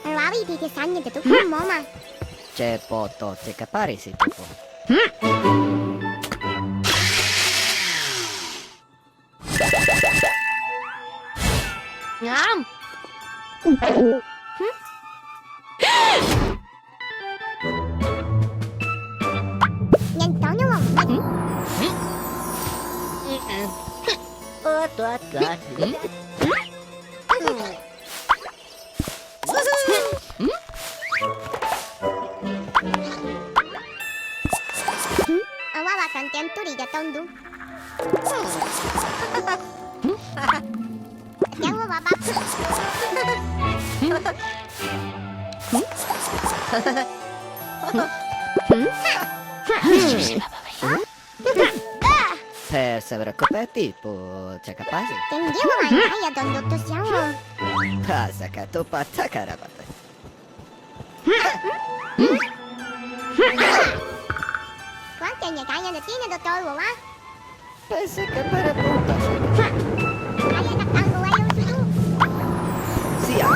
Lavi thì sáng nhìn tôi không mỏ mà. C'è poto te capare si tu po. Ngon. Nhanh chóng đúng không? Awa kan tem tu di jatong du. Jangan bapak. Per saber coperti po c'è capace. Tengiamo mai ya don dotto siamo. Pasa che tu patta carabata. Quante ne kaya na tina dottor wa? Pensa che per punta. Kaya na tango wa yung sudu. Sia.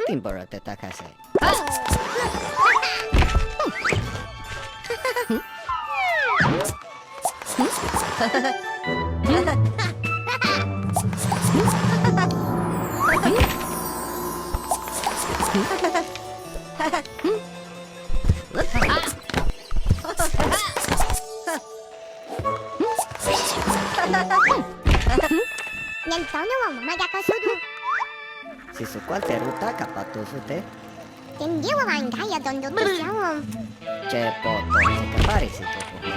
Timborate takase. Nhanh chóng đúng không? Mà ra cao su đu. Si su quante ruta capato su te. Chẳng dễ mà cái giờ toàn được tôi xéo không? C'è poto se capare si topo.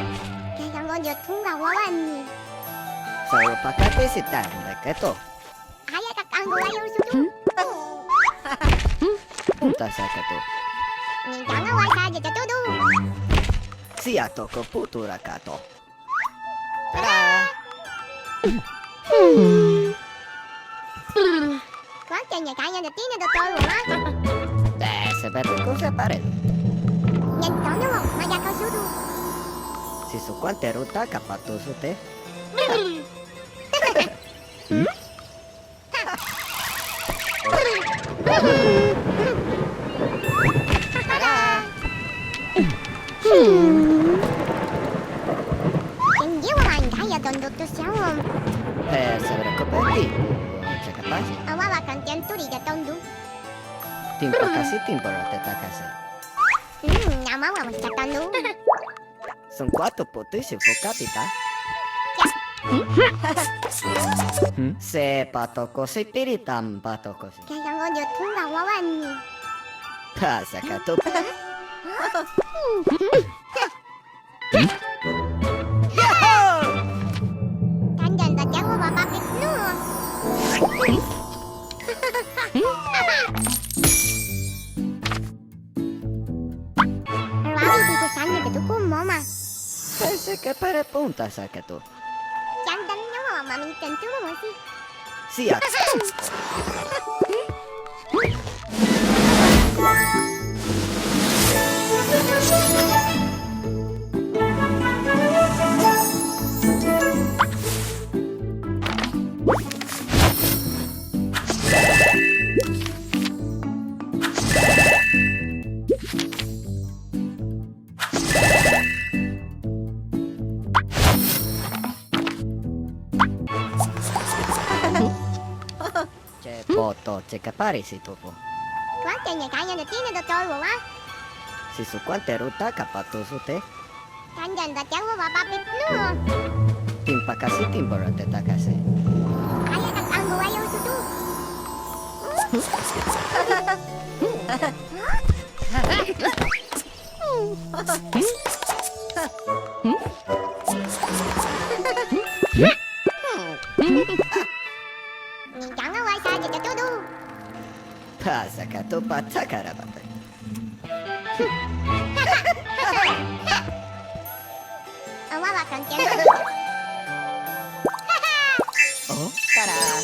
Cái thằng con giật thúng gào quá anh. Sao pakate si tarde che to. Ai ya các ăn của ai yêu su đu. Punta sa che to. Nhanh chóng nó quay xa giờ cho tôi đu. Sia toko futura kato. Ta-da! Quá trời nhà cái nhân được tí nữa được tôi rồi á. Se vede cosa pare. Nhanh chóng đúng không? Mà ra cao su đu. Si su quante ruta capato su te. Chẳng dễ mà cái giờ toàn được tôi xéo không? Se avrà coperti. C'è capace. Ở qua bà cần tiền tôi đi cho tôi đu. Timpo casi timborate takase. Nào máu mà mình cho tôi đu. Sono quattro poteri soffocati ta. Se pato così piritam pato così. Cái thằng con giật thúng gào quá anh. Pasa cato. Anh dành là chẳng có bà biết nữa. Bảo đi thì sáng như cái tôi cũng mỏ mà. Se che pare punta sa cato. Chẳng đánh nhau mà mình cần chú mà gì. Sia. C'è poto, c'è capare si topo. Quá trời nhà cái nhân được tí nữa được tôi rồi á. Si su quante ruta capato su te. Anh dành là chẳng có bà biết nữa. Timpa casi timborate takase. Ai ya các ăn của ai yêu su đu. Nhìn chẳng nó quay xa giờ cho tôi đu. Pasa cato pazza carabata. Ở qua bà cần tiền tôi đi. Oh, ta-da!